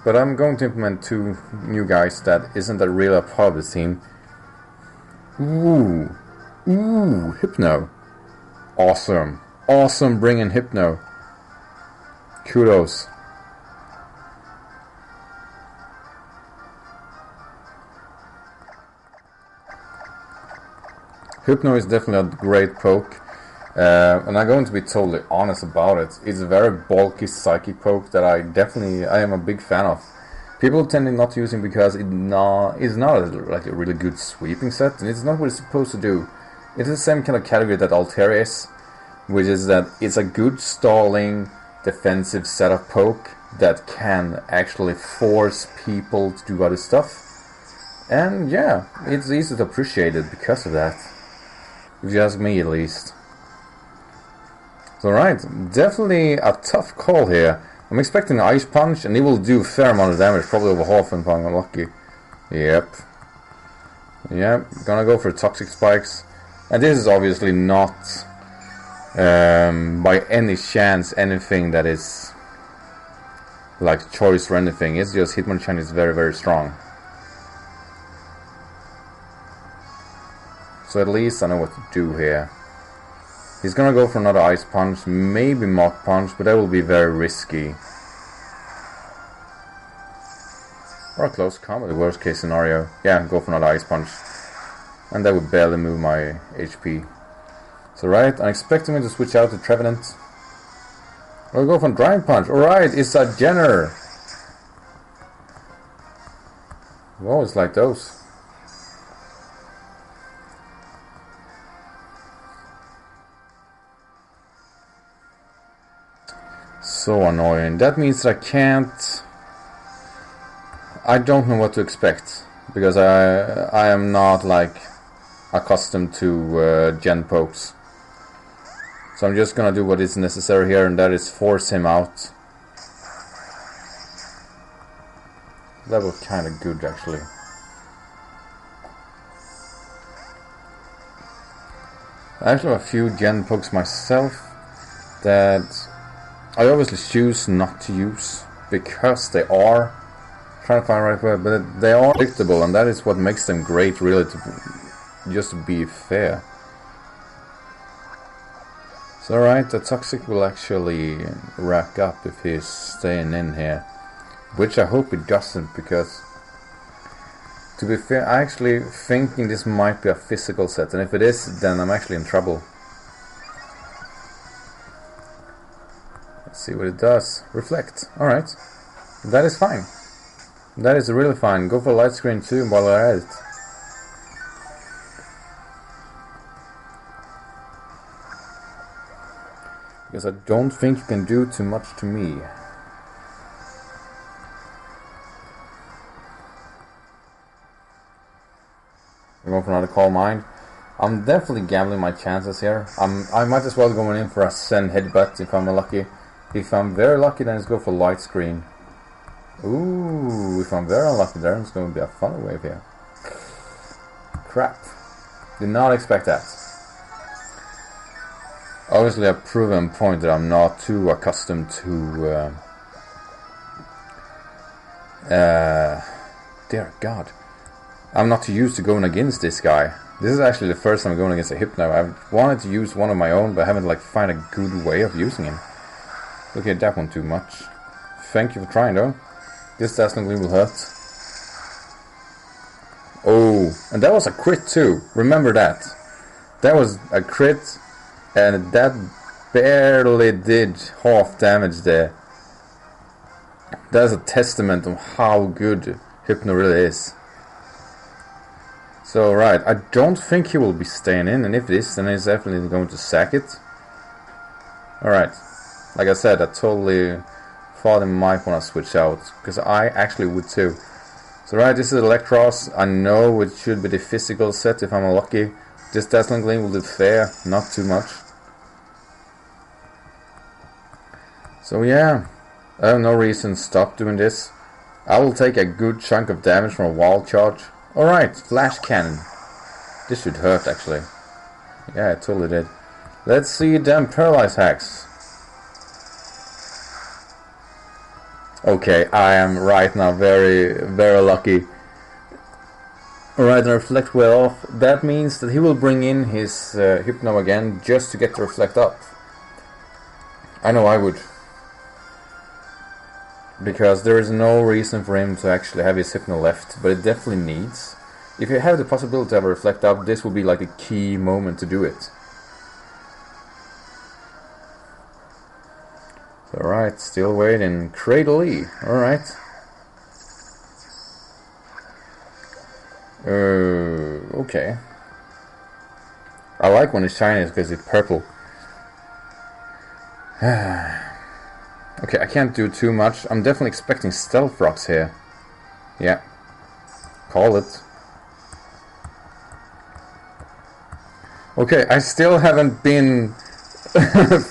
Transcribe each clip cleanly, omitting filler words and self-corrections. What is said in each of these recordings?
But I'm going to implement 2 new guys that isn't a real part of the team. Ooh, Hypno. Awesome, bring in Hypno. Kudos. Hypno is definitely a great poke. And I'm going to be totally honest about it. It's a very bulky psychic poke that I am a big fan of. People tend not to use him because it's not like a really good sweeping set, and it's not what it's supposed to do. It's the same kind of category that Altair is, which is that it's a good stalling defensive setup poke that can actually force people to do other stuff. And yeah, it's easy to appreciate it because of that. If you ask me, at least. So right, definitely a tough call here. I'm expecting an Ice Punch, and it will do a fair amount of damage, probably over half if I'm unlucky. Yep, gonna go for Toxic Spikes. And this is obviously not, by any chance, anything that is like choice or anything. It's just Hitmonchan is very, very strong. So at least I know what to do here. He's gonna go for another Ice Punch, maybe Mach Punch, but that will be very risky. Or a close combo, the worst case scenario. Yeah, go for another Ice Punch. And that would barely move my HP. So right, I'm expecting me to switch out to Trevenant. Or go for a Drying Punch. Alright, it's a Jenner! Whoa, it's like those. So annoying. That means that I don't know what to expect, because I am not like accustomed to gen pokes. So I'm just gonna do what is necessary here, and that is force him out. That was kind of good, actually. I actually have a few gen pokes myself that I obviously choose not to use because they are trying to find the right way, but they are predictable, and that is what makes them great, really, just to be fair. So right, the Toxic will actually rack up if he's staying in here, which I hope it doesn't, because to be fair, I actually thinking this might be a physical set, and if it is, then I'm actually in trouble. See what it does. Reflect. Alright. That is fine. That is really fine. Go for light screen too while we're at it. Because I don't think you can do too much to me. I'm going for another Calm Mind. I'm definitely gambling my chances here. I might as well go in for a Send Headbutt if I'm lucky. If I'm very lucky, then let's go for Light Screen. Ooh, if I'm very unlucky, then it's going to be a Funnel Wave here. Crap. Did not expect that. Obviously a proven point that I'm not too accustomed to... dear God. I'm not too used to going against this guy. This is actually the first time I'm going against a Hypno. I've wanted to use one of my own, but I haven't found a good way of using him. Look at that one too much. Thank you for trying though. This Dazzling Gleam will hurt. Oh, and that was a crit too. Remember that. That was a crit, and that barely did half damage there. That's a testament of how good Hypno really is. So right, I don't think he will be staying in, and if it is, then he's definitely going to sack it. Alright. Like I said, I totally thought I might want to switch out, because I actually would too. So right, this is Electros. I know it should be the physical set if I'm unlucky. This Dazzling Gleam will do fair, not too much. So yeah, I have no reason to stop doing this. I will take a good chunk of damage from a Wild Charge. Alright, Flash Cannon. This should hurt actually. Yeah, it totally did. Let's see them Paralyze Hacks. Okay, I am right now very, very lucky. Alright, and reflect well off. That means that he will bring in his Hypno again just to get the reflect up. I know I would. Because there is no reason for him to actually have his Hypno left, but it definitely needs. If you have the possibility to have a reflect up, this will be like a key moment to do it. Alright, still waiting. Cradle E. Alright. Okay. I like when it's shiny because it's purple. Okay, I can't do too much. I'm definitely expecting stealth rocks here. Yeah. Call it. Okay, I still haven't been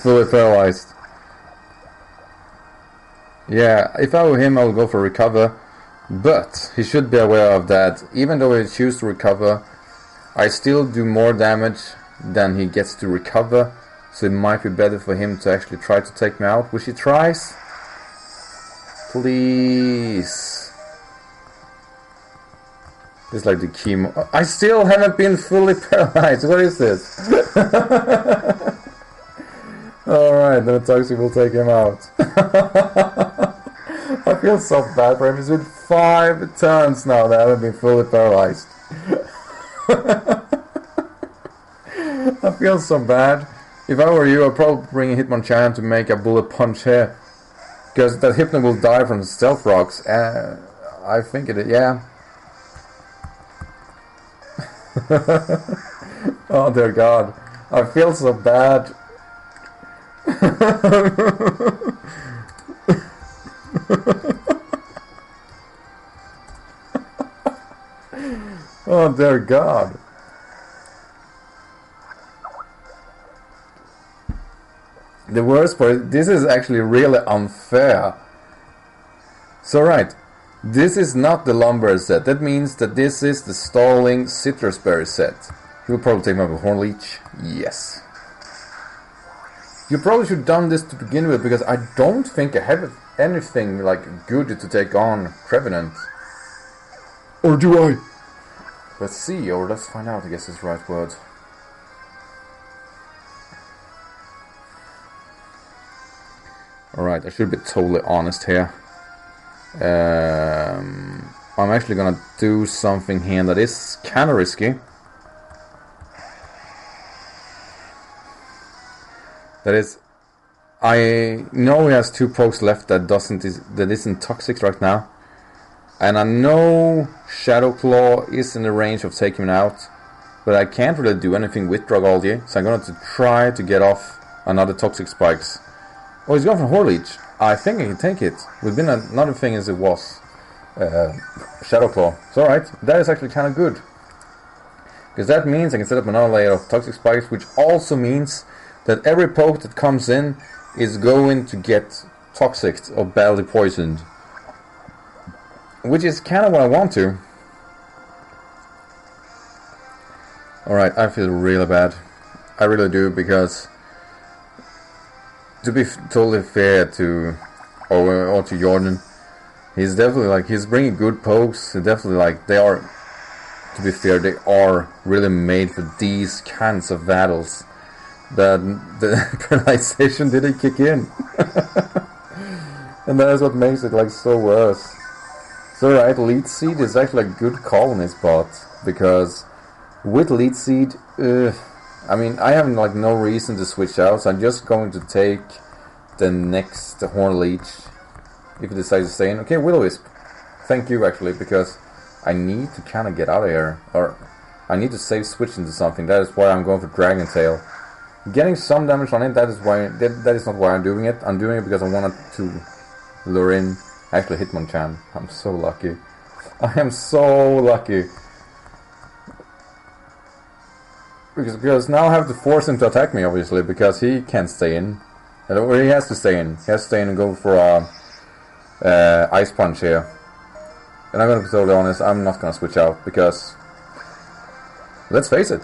fully paralyzed. Yeah, if I were him, I would go for recover. But he should be aware of that. Even though he chooses to recover, I still do more damage than he gets to recover. So it might be better for him to actually try to take me out, which he tries. Please. This is like the key. I still haven't been fully paralyzed. What is this? Alright, the Toxic will take him out. I feel so bad for him. It's been 5 turns now that I haven't been fully paralyzed. I feel so bad. If I were you, I'd probably bring a Hitmonchan to make a bullet punch here. Because that Hypno will die from the stealth rocks. I think it is, yeah. Oh dear God. I feel so bad. Oh dear God. The worst part is, this is actually really unfair. So right, this is not the lumber set. That means that this is the stalling citrus berry set. He will probably take me up with Horn Leech. Yes. You probably should have done this to begin with, because I don't think I have anything like good to take on Trevenant. Or do I? Let's see, or let's find out, I guess is the right word. Alright, I should be totally honest here. I'm actually gonna do something here that is kinda risky. That is, I know he has 2 pokes left that isn't toxic right now. And I know Shadow Claw is in the range of taking him out. But I can't really do anything with Dragoldi, so I'm going to try to get off another Toxic Spikes. Oh, he's going for Horn Leech. I think I can take it. Would been another thing as it was. Shadow Claw. It's alright. That is actually kind of good. Because that means I can set up another layer of Toxic Spikes, which also means that every poke that comes in is going to get toxic or badly poisoned. Which is kind of what I want to. Alright, I feel really bad. I really do, because to be totally fair to or to Jordan, he's definitely like, he's bringing good pokes. Definitely like, they are, to be fair, they are really made for these kinds of battles. That the paralyzation didn't kick in. And that is what makes it like so worse. So right, Lead Seed is actually a good call in his spot, because with Lead Seed, I mean, I have like no reason to switch out, so I'm just going to take the next Horn Leech if you decide to stay in. Okay, Will-O-Wisp. Thank you actually, because I need to kind of get out of here, or I need to save switch into something. That is why I'm going for Dragon Tail. Getting some damage on it, that is why that is not why I'm doing it. I'm doing it because I wanted to lure in actually Hitmonchan. I'm so lucky. I am so lucky. Because now I have to force him to attack me, obviously, because he can't stay in. Or he has to stay in. He has to stay in and go for a Ice Punch here. And I'm gonna be totally honest, I'm not gonna switch out, because let's face it,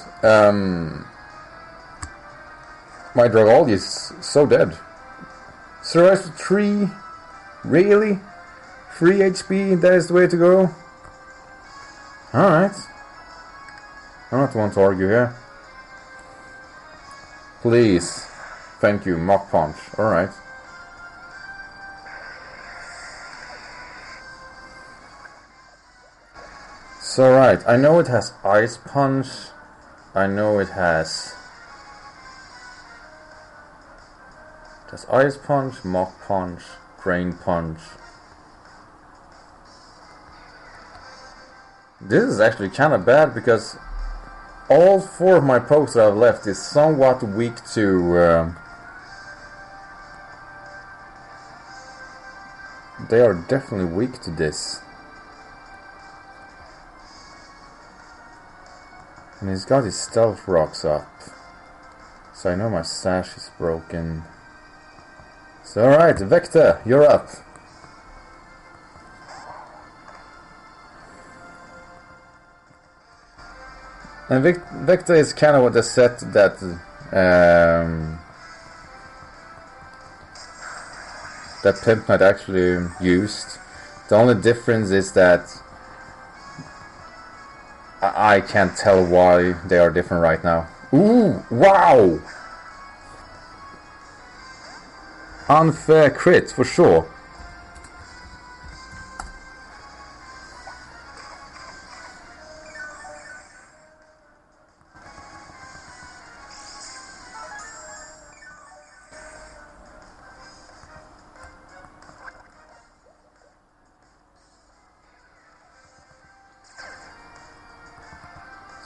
my Dragoldi is so dead. Survives 3? Really? 3 HP, that is the way to go. Alright. I'm not one to argue here. Please. Thank you, Mach Punch. Alright. So right, I know it has Ice Punch. I know it has... There's Ice Punch, Mach Punch, Drain Punch. This is actually kind of bad because all 4 of my pokes that I've left is somewhat weak to... they are definitely weak to this. And he's got his stealth rocks up. So I know my sash is broken. So alright, Vector, you're up. And Vector is kind of what the set that that Pimp Knight actually used. The only difference is that I can't tell why they are different right now. Ooh, wow! Unfair crit, for sure.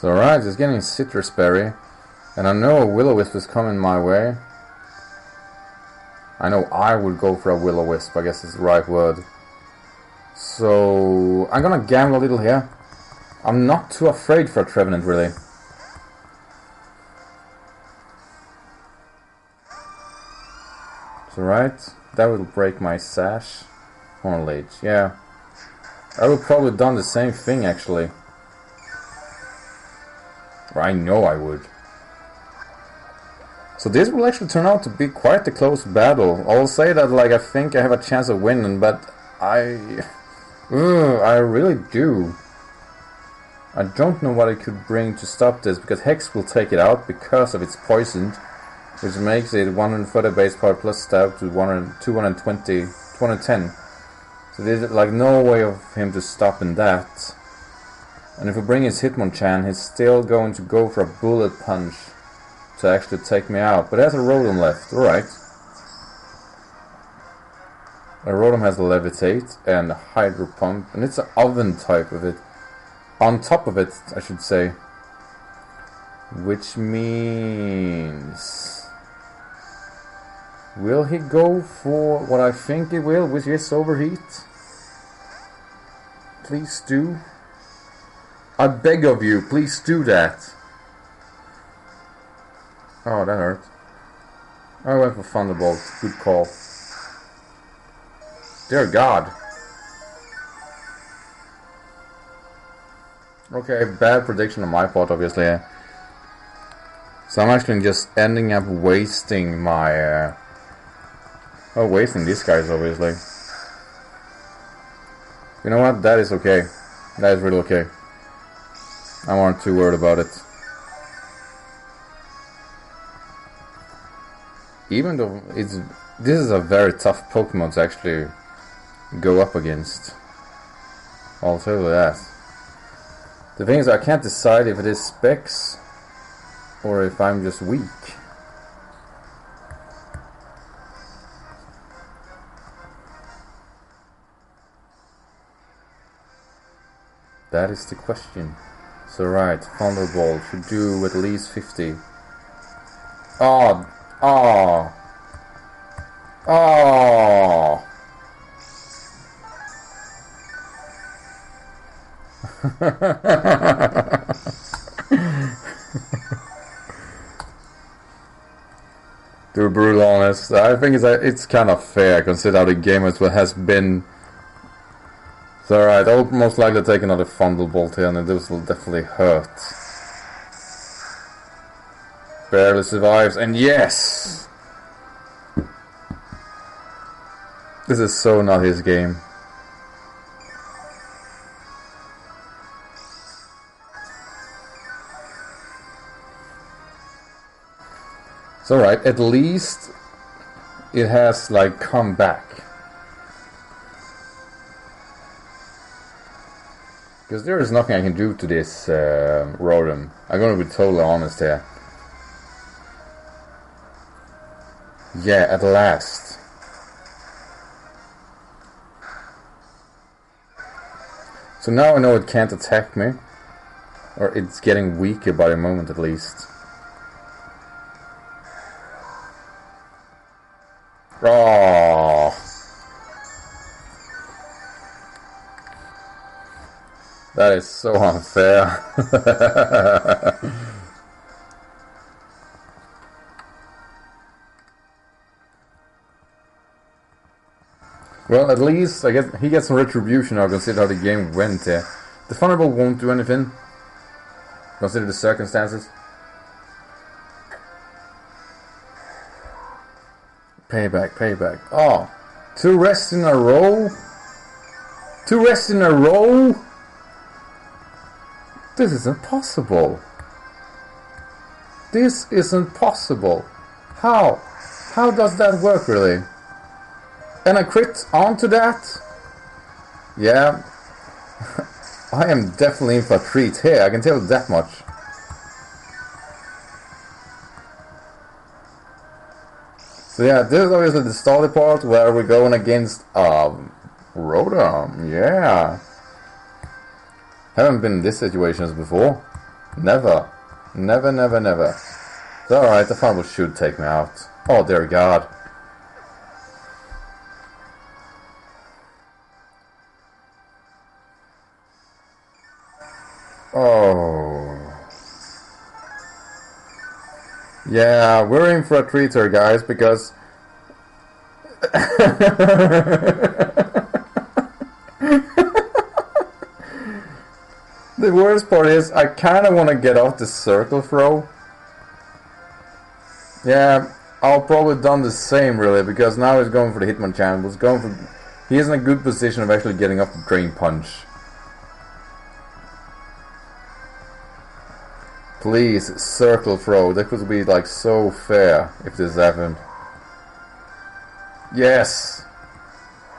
So alright, just getting Citrus Berry. And I know a Will-O-Wisp is coming my way. I know I would go for a Will-O-Wisp, I guess is the right word. So I'm gonna gamble a little here. I'm not too afraid for a Trevenant, really. So right, that will break my sash. Horned Lich, yeah. I would probably have done the same thing, actually. Or I know I would. So this will actually turn out to be quite a close battle. I'll say that, like, I think I have a chance of winning, but I really do. I don't know what I could bring to stop this, because Hex will take it out because of its poisoned, which makes it 130 base power plus stab to 220, 210. So there's like no way of him to stop in that. And if we bring his Hitmonchan, he's still going to go for a Bullet Punch to actually take me out. But there's a Rotom left, alright. A Rotom has a Levitate and a Hydro Pump, and it's an oven type of it. On top of it, I should say. Which means... will he go for what I think he will, which is Overheat? Please do. I beg of you, please do that. Oh, that hurt. I went for Thunderbolt. Good call. Dear God. Okay, bad prediction on my part, obviously. So I'm actually just ending up wasting my... wasting these guys, obviously. You know what? That is okay. That is really okay. I wasn't too worried about it. Even though this is a very tough Pokemon to actually go up against. I'll tell you that. The thing is, I can't decide if it is specs or if I'm just weak. That is the question. So right, Thunderbolt should do at least 50. Oh! Oh! Oh! To be brutally honest, I think it's kind of fair considering how the game has been. So alright, I'll most likely take another Thunderbolt here, and this will definitely hurt. Barely survives, and yes! This is so not his game. It's alright, at least it has like come back. Because there is nothing I can do to this Rotom. I'm gonna be totally honest here. Yeah, at last. So now I know it can't attack me. Or it's getting weaker by the moment at least. Oh. That is so unfair. Well, at least I guess he gets some retribution now, consider how the game went here. The Thunderbolt won't do anything. Consider the circumstances. Payback, payback. Oh, 2 rests in a row? 2 rests in a row? This is impossible. This isn't possible. How? How does that work really? And I crit onto that? Yeah. I am definitely in for a treat here, I can tell you that much. So yeah, this is obviously the starting part where we're going against Rotom, yeah. Haven't been in this situations before. Never. Never, never, never. It's alright, the Thunderbolt should take me out. Oh dear God. Oh. Yeah, we're in for a treat here, guys, because... The worst part is, I kind of want to get off the circle throw. Yeah, I'll probably done the same, really, because now he's going for the Hitmonchan. He is in a good position of actually getting off the Drain Punch. Please, circle throw. That would be like so fair if this happened. Yes.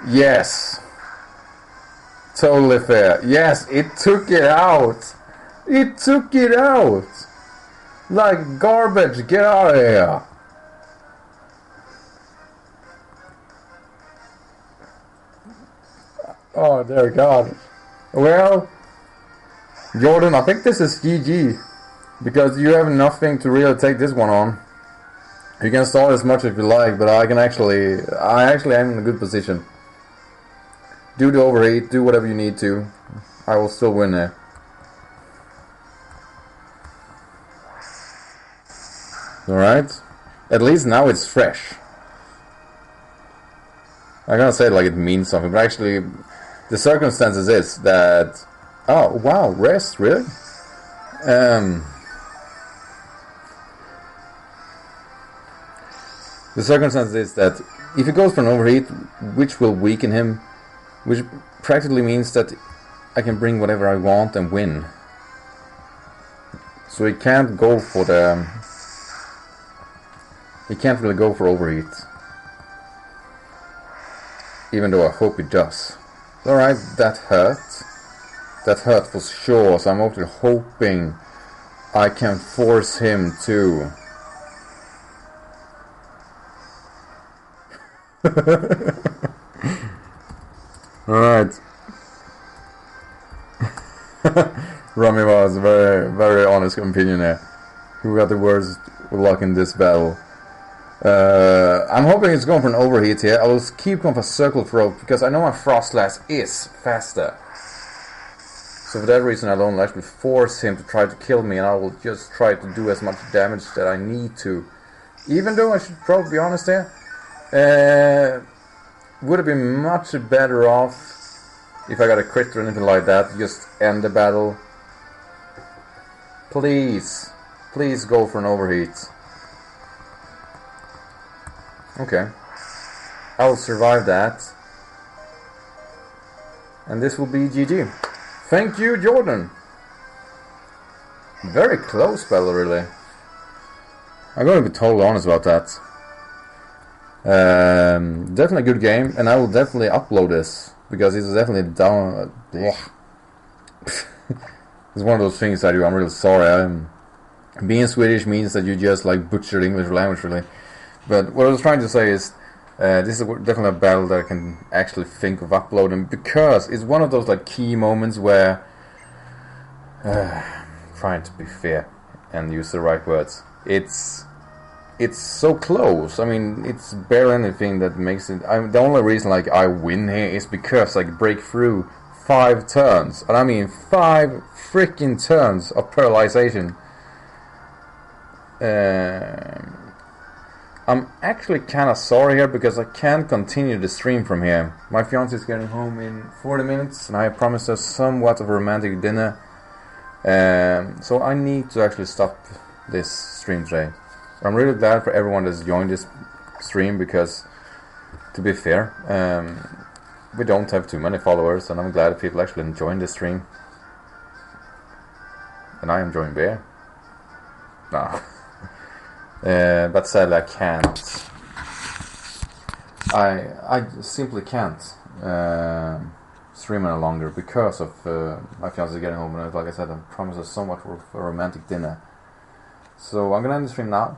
Yes. Totally fair. Yes, it took it out. It took it out. Like garbage. Get out of here. Oh, dear God. Well, Jordan, I think this is GG. Because you have nothing to really take this one on. You can stall as much as you like, but I actually am in a good position. Do the overheat, do whatever you need to. I will still win there. Alright. At least now it's fresh. I'm gonna say it like it means something, but actually the circumstances is that... Oh, wow, rest, really? The circumstance is that if he goes for an overheat, which will weaken him, which practically means that I can bring whatever I want and win. So he can't go for the... He can't really go for overheat. Even though I hope he does. Alright, that hurt. That hurt for sure, so I'm actually hoping I can force him to... Alright. Rami was very, very honest opinion here. Who got the worst luck in this battle? I'm hoping it's going for an overheat here. I will keep going for circle throw because I know my Frostlass is faster. So for that reason I don't actually force him to try to kill me, and I will just try to do as much damage that I need to. Even though I should probably be honest here. Would have been much better off if I got a crit or anything like that. Just end the battle. Please. Please go for an overheat. Okay. I will survive that. And this will be GG. Thank you, Jordan. Very close battle, really. I'm going to be totally honest about that. Definitely a good game, and I will definitely upload this because it's definitely down. It's one of those things I do. I'm really sorry. Being Swedish means that you just like butchered English language, really. But what I was trying to say is, this is definitely a battle that I can actually think of uploading because it's one of those like key moments where, trying to be fair and use the right words, it's so close. I mean, it's barely anything that makes it. The only reason like I win here is because I break through 5 turns, and I mean 5 freaking turns of paralyzation. I'm actually kind of sorry here because I can't continue the stream from here. My fiance is getting home in 40 minutes, and I promised her somewhat of a romantic dinner. So I need to actually stop this stream today. I'm really glad for everyone that's joined this stream because, to be fair, we don't have too many followers, and I'm glad that people actually enjoying this stream. And I am enjoying beer. No. But sadly I can't. I simply can't stream any longer because of my fiance getting home, and like I said, I promised her so much for a romantic dinner. So I'm gonna end the stream now.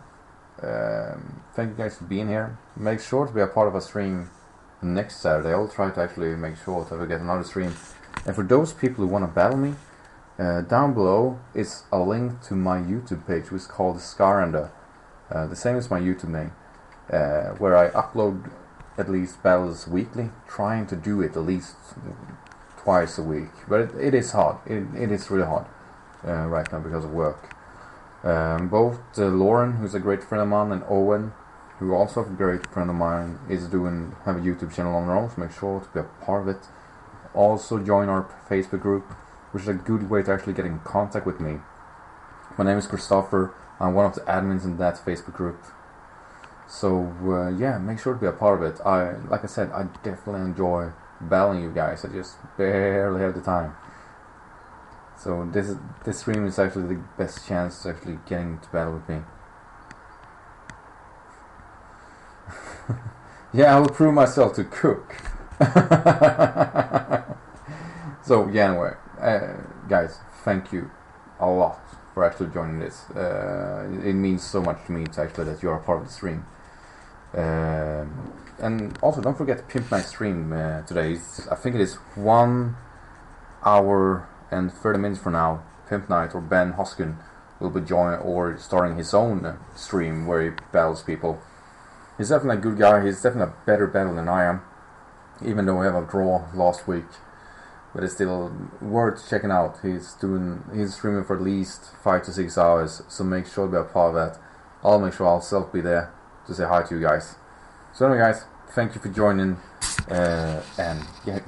Thank you guys for being here. Make sure to be a part of a stream next Saturday. I'll try to actually make sure that we get another stream. And for those people who want to battle me, down below is a link to my YouTube page, which is called Skyrander. The same as my YouTube name, where I upload at least battles weekly, trying to do it at least twice a week. But it is hard. It is really hard right now because of work. Both Lorrens, who's a great friend of mine, and Owen, who also a great friend of mine, have a YouTube channel on their own, so make sure to be a part of it. Also join our Facebook group, which is a good way to actually get in contact with me. My name is Christopher. I'm one of the admins in that Facebook group. So yeah, make sure to be a part of it. Like I said, I definitely enjoy battling you guys. I just barely have the time. So this stream is actually the best chance to actually getting to battle with me. Yeah, I will prove myself to cook. So yeah, anyway, guys, thank you a lot for actually joining this. It means so much to me to actually that you are a part of the stream. And also don't forget to pimp my stream today. I think it is 1 hour and 30 minutes from now. Pimp Night or Ben Hoskin will be starting his own stream where he battles people. He's definitely a good guy. He's definitely a better battler than I am, even though we have a draw last week. But it's still worth checking out. He's streaming for at least 5 to 6 hours, so make sure to be a part of that. I'll make sure I'll self be there to say hi to you guys. So anyway guys, thank you for joining, and yeah,